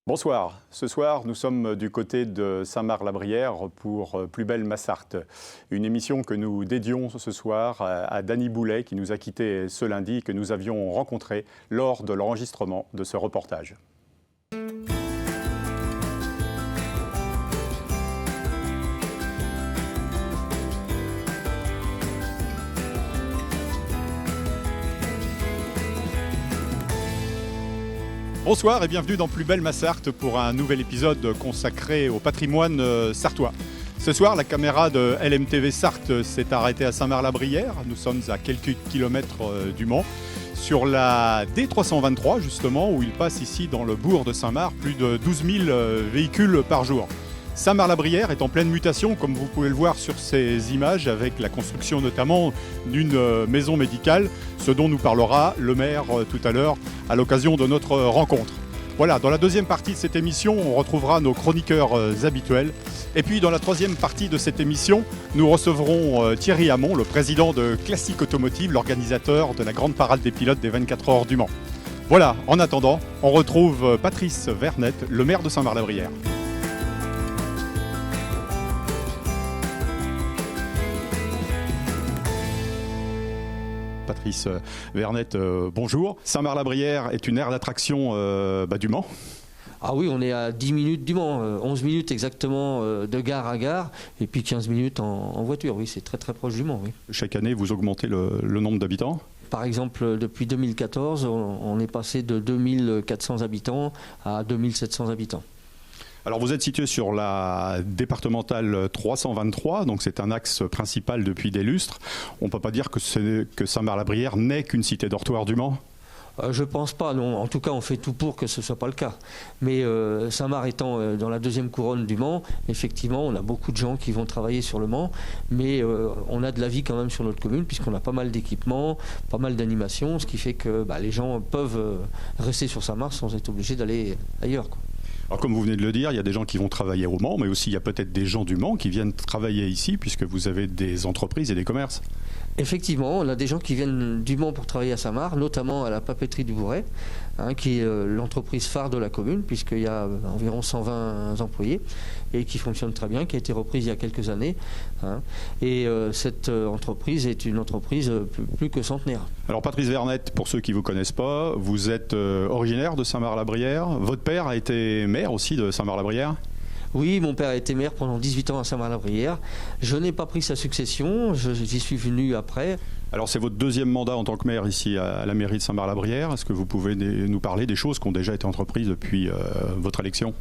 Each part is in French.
Bonsoir. Ce soir, nous sommes du côté de Saint-Marc-la-Brière pour Plus belle ma Sarthe. Une émission que nous dédions ce soir à Dany Boulet qui nous a quittés ce lundi et que nous avions rencontré lors de l'enregistrement de ce reportage. Bonsoir et bienvenue dans Plus belle ma Sarthe pour un nouvel épisode consacré au patrimoine sartois. Ce soir, la caméra de LMTV Sarthe s'est arrêtée à Saint-Marc-la-Brière. Nous sommes à quelques kilomètres du Mans, sur la D323 justement, où il passe ici dans le bourg de Saint-Marc plus de 12 000 véhicules par jour. Saint-Marc-la-Brière est en pleine mutation, comme vous pouvez le voir sur ces images, avec la construction notamment d'une maison médicale, ce dont nous parlera le maire tout à l'heure à l'occasion de notre rencontre. Voilà, dans la deuxième partie de cette émission, on retrouvera nos chroniqueurs habituels. Et puis dans la troisième partie de cette émission, nous recevrons Thierry Hamon, le président de Classique Automotive, l'organisateur de la grande parade des pilotes des 24 heures du Mans. Voilà, en attendant, on retrouve Patrice Vernette, le maire de Saint-Marc-la-Brière. Patrice Vernette, bonjour. Saint-Marc-la-Brière est une aire d'attraction du Mans. Ah oui, on est à 10 minutes du Mans, 11 minutes exactement de gare à gare, et puis 15 minutes en voiture. Oui, c'est très très proche du Mans. Oui. Chaque année, vous augmentez le nombre d'habitants ? Par exemple, depuis 2014, on est passé de 2400 habitants à 2700 habitants. Alors vous êtes situé sur la départementale 323, donc c'est un axe principal depuis des lustres. On ne peut pas dire que Saint-Marc-la-Brière n'est qu'une cité dortoir du Mans ? Je ne pense pas, non. En tout cas, on fait tout pour que ce ne soit pas le cas. Mais Saint-Marc étant dans la deuxième couronne du Mans, effectivement, on a beaucoup de gens qui vont travailler sur le Mans, mais on a de la vie quand même sur notre commune, puisqu'on a pas mal d'équipements, pas mal d'animations, ce qui fait que les gens peuvent rester sur Saint-Marc sans être obligés d'aller ailleurs, quoi. Alors comme vous venez de le dire, il y a des gens qui vont travailler au Mans, mais aussi il y a peut-être des gens du Mans qui viennent travailler ici, puisque vous avez des entreprises et des commerces. Effectivement, on a des gens qui viennent du Mans pour travailler à Saint-Marc, notamment à la papeterie du Bourret, qui est l'entreprise phare de la commune, puisqu'il y a environ 120 employés, et qui fonctionne très bien, qui a été reprise il y a quelques années. Et cette entreprise est une entreprise plus que centenaire. Alors Patrice Vernette, pour ceux qui ne vous connaissent pas, vous êtes originaire de Saint-Marc-la-Brière. Votre père a été maire aussi de Saint-Marc-la-Brière ? Oui, mon père a été maire pendant 18 ans à Saint-Marc-la-Brière. Je n'ai pas pris sa succession, j'y suis venu après. Alors c'est votre deuxième mandat en tant que maire ici à la mairie de Saint-Marc-la-Brière. Est-ce que vous pouvez nous parler des choses qui ont déjà été entreprises depuis votre élection ?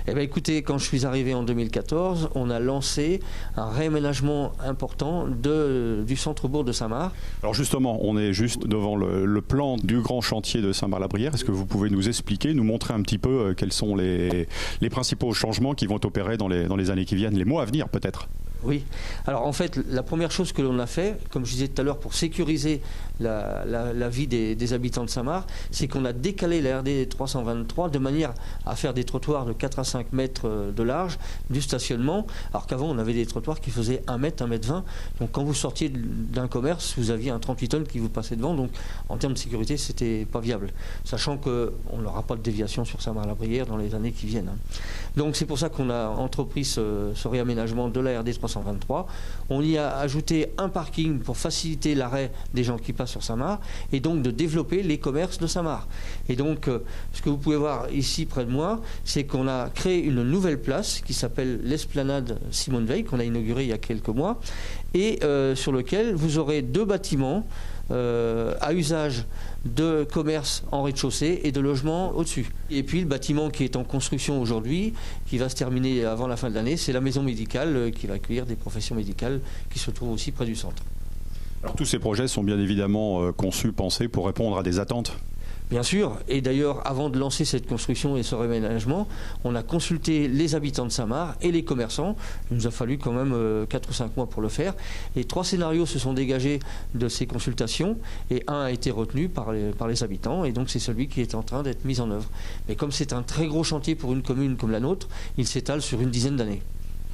Eh bien, écoutez, quand je suis arrivé en 2014, on a lancé un réaménagement important du centre-bourg de Saint-Marc. Alors justement, on est juste devant le plan du grand chantier de Saint-Marc-la-Brière. Est-ce que vous pouvez nous expliquer, nous montrer un petit peu quels sont les principaux changements qui vont opérer dans les années qui viennent, les mois à venir peut-être ? Oui. Alors en fait, la première chose que l'on a fait, comme je disais tout à l'heure, pour sécuriser la vie des habitants de Saint-Marc, c'est qu'on a décalé la RD 323 de manière à faire des trottoirs de 4 à 5 mètres de large du stationnement, alors qu'avant on avait des trottoirs qui faisaient 1 mètre, 1 mètre 20. Donc quand vous sortiez d'un commerce, vous aviez un 38 tonnes qui vous passait devant, donc en termes de sécurité, c'était pas viable. Sachant qu'on n'aura pas de déviation sur Saint-Marc-la-Brière dans les années qui viennent. Donc c'est pour ça qu'on a entrepris ce réaménagement de la RD 323. On y a ajouté un parking pour faciliter l'arrêt des gens qui passent sur Saint-Marc et donc de développer les commerces de Saint-Marc. Et donc ce que vous pouvez voir ici près de moi, c'est qu'on a créé une nouvelle place qui s'appelle l'Esplanade Simone Veil, qu'on a inaugurée il y a quelques mois, et sur lequel vous aurez 2 bâtiments à usage de commerce en rez-de-chaussée et de logement au-dessus. Et puis le bâtiment qui est en construction aujourd'hui, qui va se terminer avant la fin de l'année, c'est la maison médicale qui va accueillir des professions médicales qui se trouvent aussi près du centre. Alors tous ces projets sont bien évidemment conçus, pensés pour répondre à des attentes. Bien sûr, et d'ailleurs, avant de lancer cette construction et ce réaménagement, on a consulté les habitants de Saint-Marc et les commerçants. Il nous a fallu quand même 4 ou 5 mois pour le faire. Et 3 scénarios se sont dégagés de ces consultations, et un a été retenu par les habitants, et donc c'est celui qui est en train d'être mis en œuvre. Mais comme c'est un très gros chantier pour une commune comme la nôtre, il s'étale sur une dizaine d'années.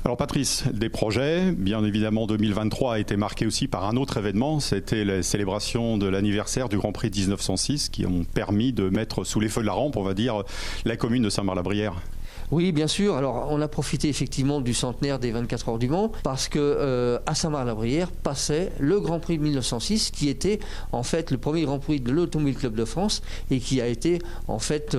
Alors Patrice, des projets, bien évidemment 2023 a été marqué aussi par un autre événement, c'était la célébration de l'anniversaire du Grand Prix de 1906 qui ont permis de mettre sous les feux de la rampe, on va dire, la commune de Saint-Marc-la-Brière. Oui, bien sûr. Alors, on a profité effectivement du centenaire des 24 heures du Mans parce que à Saint-Marc-la-Brière passait le Grand Prix de 1906 qui était en fait le premier Grand Prix de l'Automobile Club de France et qui a été en fait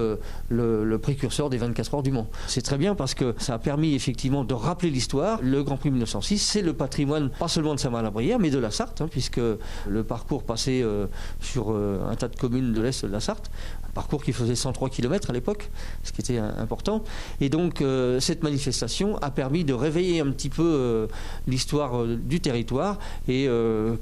le précurseur des 24 heures du Mans. C'est très bien parce que ça a permis effectivement de rappeler l'histoire. Le Grand Prix 1906, c'est le patrimoine pas seulement de Saint-Marc-la-Brière mais de la Sarthe, puisque le parcours passait sur un tas de communes de l'Est de la Sarthe. Parcours qui faisait 103 km à l'époque, ce qui était important. Et donc cette manifestation a permis de réveiller un petit peu l'histoire du territoire. Et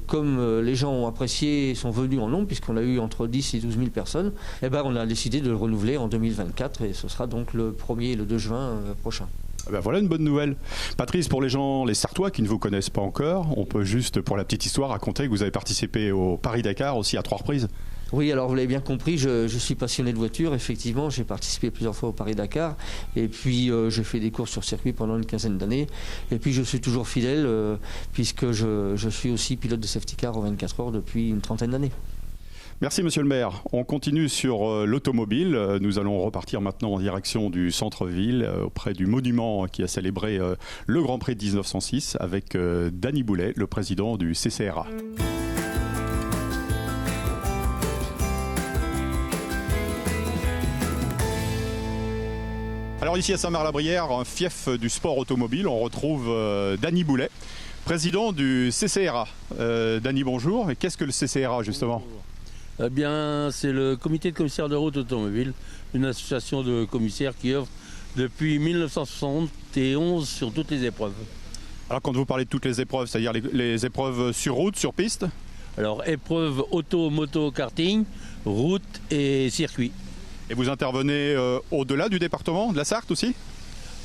comme les gens ont apprécié et sont venus en nombre, puisqu'on a eu entre 10 et 12 000 personnes, eh ben, on a décidé de le renouveler en 2024 et ce sera donc le 1er et le 2 juin prochain. Ben voilà une bonne nouvelle. Patrice, pour les gens, les Sartois qui ne vous connaissent pas encore, on peut juste, pour la petite histoire, raconter que vous avez participé au Paris-Dakar aussi à 3 reprises. Oui, alors vous l'avez bien compris, je suis passionné de voiture, effectivement, j'ai participé plusieurs fois au Paris-Dakar, et puis j'ai fait des courses sur circuit pendant une quinzaine d'années, et puis je suis toujours fidèle, puisque je suis aussi pilote de safety car aux 24 heures depuis une trentaine d'années. Merci Monsieur le maire. On continue sur l'automobile. Nous allons repartir maintenant en direction du centre-ville, auprès du monument qui a célébré le Grand Prix de 1906, avec Dany Boulet, le président du CCRA. Alors ici à Saint-Marc-la-Brière, un fief du sport automobile, on retrouve Dany Boulet, président du CCRA. Dany, bonjour. Et qu'est-ce que le CCRA justement ? Eh bien, c'est le comité de commissaires de route automobile, une association de commissaires qui œuvre depuis 1971 sur toutes les épreuves. Alors quand vous parlez de toutes les épreuves, c'est-à-dire les épreuves sur route, sur piste ? Alors, épreuves auto, moto, karting, route et circuit. Et vous intervenez au-delà du département, de la Sarthe aussi ?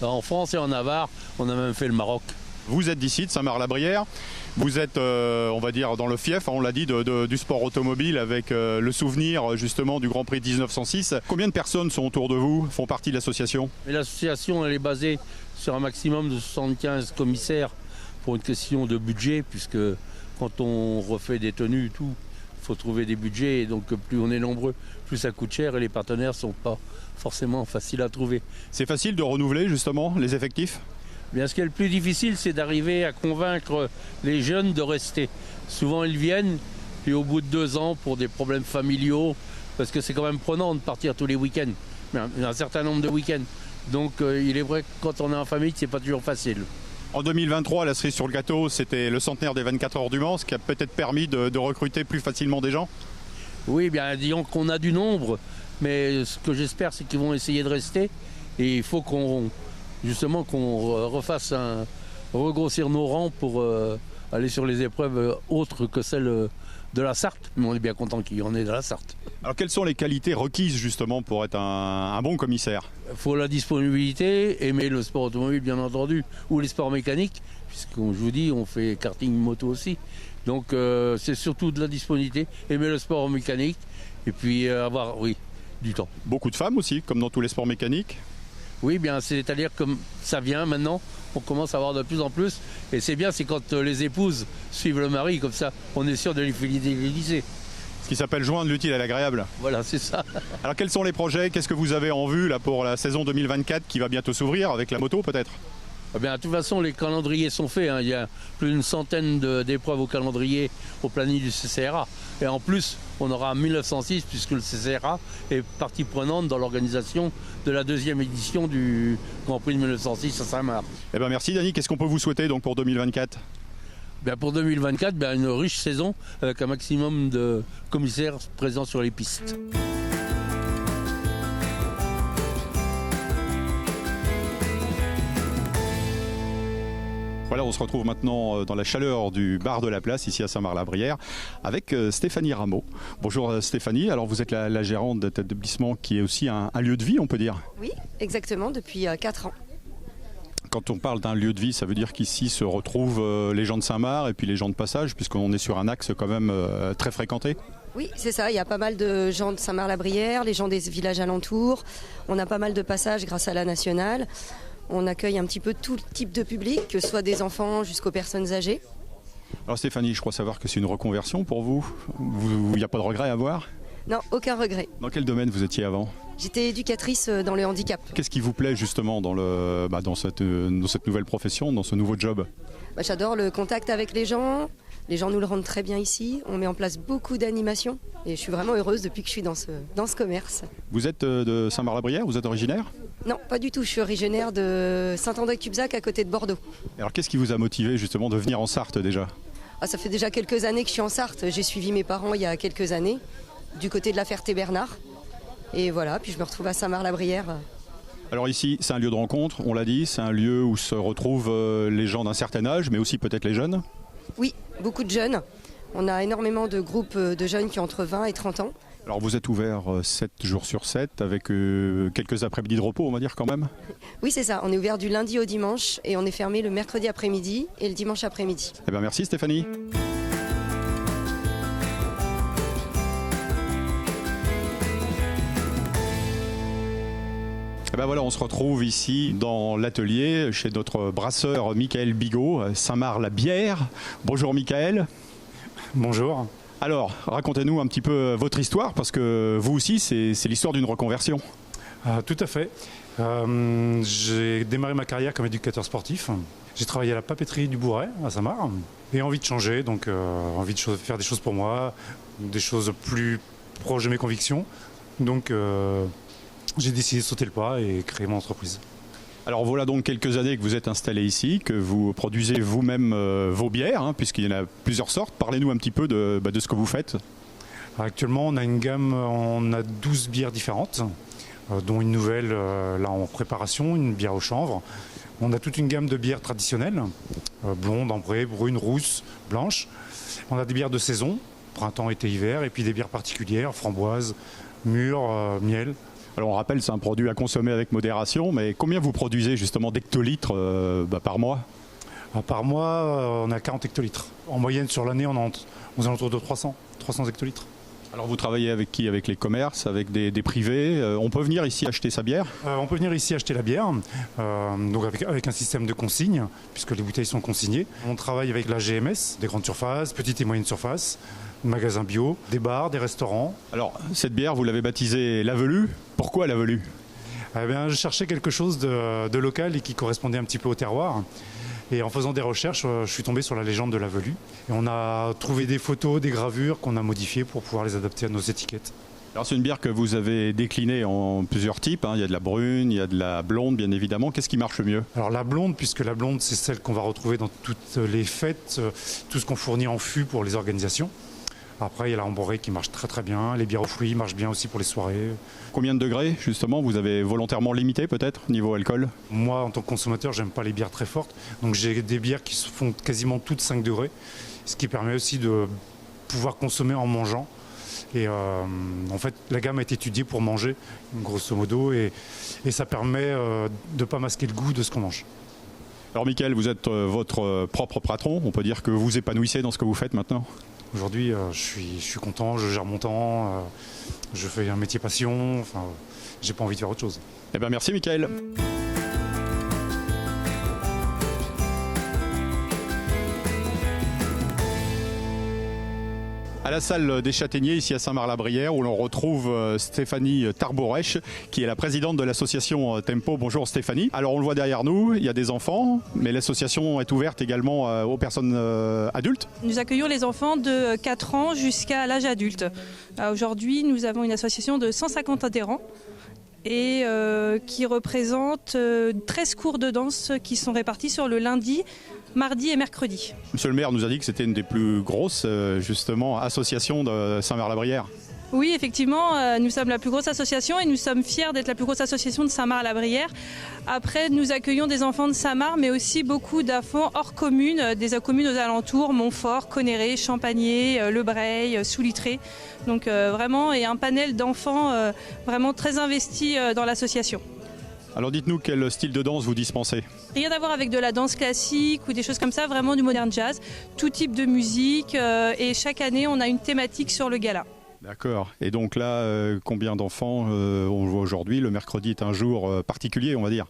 En France et en Navarre, on a même fait le Maroc. Vous êtes d'ici, de Saint-Marc-la-Brière. Vous êtes, on va dire, dans le fief, on l'a dit, du sport automobile avec le souvenir justement du Grand Prix de 1906. Combien de personnes sont autour de vous, font partie de l'association ? L'association, elle est basée sur un maximum de 75 commissaires pour une question de budget, puisque quand on refait des tenues et tout, il faut trouver des budgets. Et donc plus on est nombreux, plus ça coûte cher et les partenaires ne sont pas forcément faciles à trouver. C'est facile de renouveler justement les effectifs ? Bien, ce qui est le plus difficile, c'est d'arriver à convaincre les jeunes de rester. Souvent, ils viennent, puis au bout de 2 ans, pour des problèmes familiaux, parce que c'est quand même prenant de partir tous les week-ends, un certain nombre de week-ends. Donc, il est vrai que quand on est en famille, c'est pas toujours facile. En 2023, la cerise sur le gâteau, c'était le centenaire des 24 heures du Mans, ce qui a peut-être permis de recruter plus facilement des gens ? Oui, bien, disons qu'on a du nombre, mais ce que j'espère, c'est qu'ils vont essayer de rester. Et il faut qu'on refasse regrossir nos rangs pour aller sur les épreuves autres que celles de la Sarthe. Mais on est bien content qu'il y en ait de la Sarthe. Alors quelles sont les qualités requises justement pour être un bon commissaire ? Il faut la disponibilité, aimer le sport automobile bien entendu, ou les sports mécaniques, puisque je vous dis, on fait karting moto aussi. Donc c'est surtout de la disponibilité, aimer le sport mécanique, et puis avoir, du temps. Beaucoup de femmes aussi, comme dans tous les sports mécaniques ? Oui, bien, c'est-à-dire que ça vient maintenant, on commence à avoir de plus en plus. Et c'est bien, c'est quand les épouses suivent le mari, comme ça, on est sûr de les fidéliser. Ce qui s'appelle joindre l'utile à l'agréable. Voilà, c'est ça. Alors quels sont les projets ? Qu'est-ce que vous avez en vue là, pour la saison 2024 qui va bientôt s'ouvrir avec la moto peut-être ? Eh bien, de toute façon, les calendriers sont faits. Il y a plus d'une centaine d'épreuves au calendrier au planning du CCRA. Et en plus, on aura 1906 puisque le CCRA est partie prenante dans l'organisation de la 2e édition du Grand Prix de 1906 à Saint-Marc. Eh ben merci Dany. Qu'est-ce qu'on peut vous souhaiter donc pour 2024 ? Pour 2024, une riche saison avec un maximum de commissaires présents sur les pistes. Voilà, on se retrouve maintenant dans la chaleur du bar de la place, ici à Saint-Marc-la-Brière, avec Stéphanie Rameau. Bonjour Stéphanie, alors vous êtes la gérante de cet établissement qui est aussi un lieu de vie, on peut dire ? Oui, exactement, depuis 4 ans. Quand on parle d'un lieu de vie, ça veut dire qu'ici se retrouvent les gens de Saint-Marc et puis les gens de passage, puisqu'on est sur un axe quand même très fréquenté. Oui, c'est ça, il y a pas mal de gens de Saint-Marc-la-Brière, les gens des villages alentours. On a pas mal de passages grâce à la nationale. On accueille un petit peu tout type de public, que ce soit des enfants jusqu'aux personnes âgées. Alors Stéphanie, je crois savoir que c'est une reconversion pour vous. Il n'y a pas de regret à avoir? Non, aucun regret. Dans quel domaine vous étiez avant? J'étais éducatrice dans le handicap. Qu'est-ce qui vous plaît justement dans cette nouvelle profession, dans ce nouveau job? J'adore le contact avec les gens. Les gens nous le rendent très bien ici. On met en place beaucoup d'animations. Et je suis vraiment heureuse depuis que je suis dans ce commerce. Vous êtes de Saint-Marc-la-Brière? Vous êtes originaire? Non, pas du tout. Je suis originaire de Saint-André-Cubzac, à côté de Bordeaux. Alors qu'est-ce qui vous a motivé justement de venir en Sarthe déjà? Ça fait déjà quelques années que je suis en Sarthe. J'ai suivi mes parents il y a quelques années, du côté de la Ferté-Bernard. Et voilà, puis je me retrouve à Saint-Marc-la-Brière. Alors ici, c'est un lieu de rencontre, on l'a dit, c'est un lieu où se retrouvent les gens d'un certain âge, mais aussi peut-être les jeunes. Oui, beaucoup de jeunes. On a énormément de groupes de jeunes qui ont entre 20 et 30 ans. Alors vous êtes ouvert 7 jours sur 7 avec quelques après-midi de repos, on va dire quand même? Oui, c'est ça. On est ouvert du lundi au dimanche et on est fermé le mercredi après-midi et le dimanche après-midi. Eh bien merci Stéphanie. Et ben voilà, on se retrouve ici dans l'atelier chez notre brasseur Michael Bigot, Saint-Marc-la-Bière. Bonjour Michael. Bonjour. Alors, racontez-nous un petit peu votre histoire, parce que vous aussi, c'est l'histoire d'une reconversion. Tout à fait. J'ai démarré ma carrière comme éducateur sportif. J'ai travaillé à la papeterie du Bourret, à Saint-Marc, et envie de changer, donc envie de faire des choses pour moi, des choses plus proches de mes convictions. Donc j'ai décidé de sauter le pas et créer mon entreprise. Alors voilà donc quelques années que vous êtes installé ici, que vous produisez vous-même vos bières, puisqu'il y en a plusieurs sortes. Parlez-nous un petit peu de ce que vous faites. Actuellement, on a une gamme, on a 12 bières différentes, dont une nouvelle là en préparation, une bière au chanvre. On a toute une gamme de bières traditionnelles, blondes, ambrées, brunes, rousses, blanches. On a des bières de saison, printemps, été, hiver, et puis des bières particulières, framboises, mûres, miel. Alors on rappelle, c'est un produit à consommer avec modération, mais combien vous produisez justement d'hectolitres par mois? Par mois, on a 40 hectolitres. En moyenne, sur l'année, on est aux alentours de 300 hectolitres. Alors vous travaillez avec qui? Avec les commerces, avec des privés? On peut venir ici acheter sa bière? On peut venir ici acheter la bière, donc avec un système de consigne, puisque les bouteilles sont consignées. On travaille avec la GMS, des grandes surfaces, petites et moyennes surfaces, magasins bio, des bars, des restaurants. Alors cette bière, vous l'avez baptisée La Velue. Pourquoi La Velue? Je cherchais quelque chose de local et qui correspondait un petit peu au terroir. Et en faisant des recherches, je suis tombé sur la légende de la Velue. Et on a trouvé des photos, des gravures qu'on a modifiées pour pouvoir les adapter à nos étiquettes. Alors c'est une bière que vous avez déclinée en plusieurs types. Il y a de la brune, il y a de la blonde bien évidemment. Qu'est-ce qui marche mieux? Alors la blonde, puisque la blonde c'est celle qu'on va retrouver dans toutes les fêtes, tout ce qu'on fournit en fût pour les organisations. Après, il y a la ambrée qui marche très très bien. Les bières aux fruits marchent bien aussi pour les soirées. Combien de degrés, justement, vous avez volontairement limité peut-être, niveau alcool? Moi, en tant que consommateur, j'aime pas les bières très fortes. Donc j'ai des bières qui se font quasiment toutes 5 degrés. Ce qui permet aussi de pouvoir consommer en mangeant. Et en fait, la gamme a été étudiée pour manger, grosso modo. Et ça permet de ne pas masquer le goût de ce qu'on mange. Alors Michael, vous êtes votre propre patron. On peut dire que vous vous épanouissez dans ce que vous faites maintenant? Aujourd'hui, je suis content, je gère mon temps, je fais un métier passion, enfin, j'ai pas envie de faire autre chose. Eh bien, merci Michael. À la salle des Châtaigniers, ici à Saint-Marc-la-Brière, où l'on retrouve Stéphanie Tarborèche, qui est la présidente de l'association Tempo. Bonjour Stéphanie. Alors on le voit derrière nous, il y a des enfants, mais l'association est ouverte également aux personnes adultes. Nous accueillons les enfants de 4 ans jusqu'à l'âge adulte. Aujourd'hui, nous avons une association de 150 adhérents et qui représente 13 cours de danse qui sont répartis sur le lundi, mardi et mercredi. Monsieur le maire nous a dit que c'était une des plus grosses justement associations de Saint-Marc-la-Brière. Oui, effectivement, nous sommes la plus grosse association et nous sommes fiers d'être la plus grosse association de Saint-Marc-la-Brière. Après, nous accueillons des enfants de Saint-Marc, mais aussi beaucoup d'enfants hors commune, des communes aux alentours, Montfort, Conneré, Champagné, Le Breil, Soulitré. Donc vraiment, et un panel d'enfants vraiment très investis dans l'association. Alors dites-nous quel style de danse vous dispensez? Rien à voir avec de la danse classique ou des choses comme ça, vraiment du modern jazz, tout type de musique et chaque année on a une thématique sur le gala. D'accord. Et donc là, combien d'enfants on voit aujourd'hui? Le mercredi est un jour particulier, on va dire.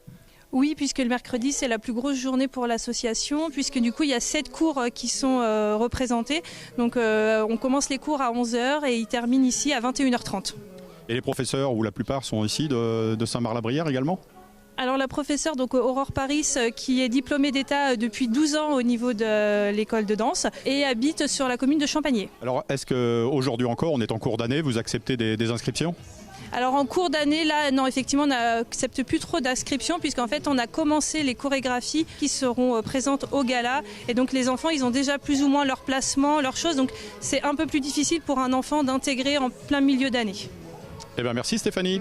Oui, puisque le mercredi, c'est la plus grosse journée pour l'association, puisque du coup, il y a 7 cours qui sont représentés. Donc, on commence les cours à 11h et ils terminent ici à 21h30. Et les professeurs, ou la plupart, sont ici de Saint-Marc-la-Brière également ? Alors la professeure donc Aurore Paris qui est diplômée d'État depuis 12 ans au niveau de l'école de danse et habite sur la commune de Champagné. Alors est-ce qu'aujourd'hui encore, on est en cours d'année, vous acceptez des inscriptions ? Alors en cours d'année, là, non, effectivement, on n'accepte plus trop d'inscriptions puisqu'en fait, on a commencé les chorégraphies qui seront présentes au gala. Et donc les enfants, ils ont déjà plus ou moins leur placement, leurs choses. Donc c'est un peu plus difficile pour un enfant d'intégrer en plein milieu d'année. Eh bien merci Stéphanie.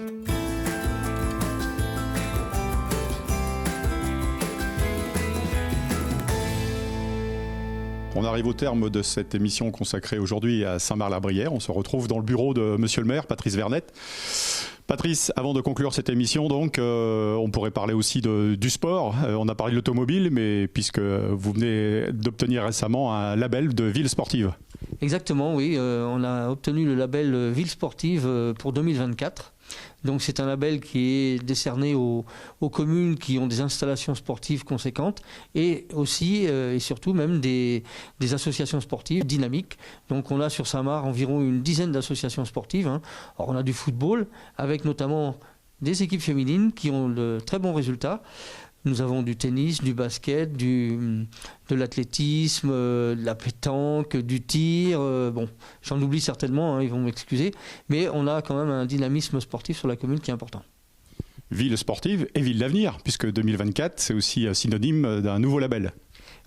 On arrive au terme de cette émission consacrée aujourd'hui à Saint-Marc-la-Brière. On se retrouve dans le bureau de Monsieur le maire, Patrice Vernette. Patrice, avant de conclure cette émission, donc, on pourrait parler aussi du sport. On a parlé de l'automobile, mais puisque vous venez d'obtenir récemment un label de ville sportive. Exactement, oui. On a obtenu le label ville sportive pour 2024. Donc c'est un label qui est décerné aux communes qui ont des installations sportives conséquentes et aussi et surtout même des associations sportives dynamiques. Donc on a sur Saint-Marc environ une dizaine d'associations sportives. Alors on a du football avec notamment des équipes féminines qui ont de très bons résultats. Nous avons du tennis, du basket, de l'athlétisme, de la pétanque, du tir. Bon, j'en oublie certainement, ils vont m'excuser. Mais on a quand même un dynamisme sportif sur la commune qui est important. Ville sportive et ville d'avenir, puisque 2024, c'est aussi synonyme d'un nouveau label.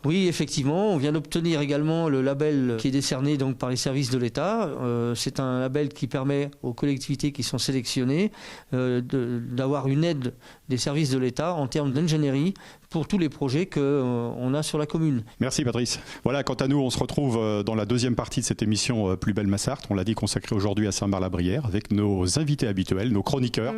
Oui, effectivement, on vient d'obtenir également le label qui est décerné donc par les services de l'État. C'est un label qui permet aux collectivités qui sont sélectionnées d'avoir une aide des services de l'État en termes d'ingénierie pour tous les projets qu'on a sur la commune. Merci Patrice. Voilà, quant à nous, on se retrouve dans la deuxième partie de cette émission Plus belle ma Sarthe. On l'a dit, consacrée aujourd'hui à Saint-Marc-la-Brière avec nos invités habituels, nos chroniqueurs.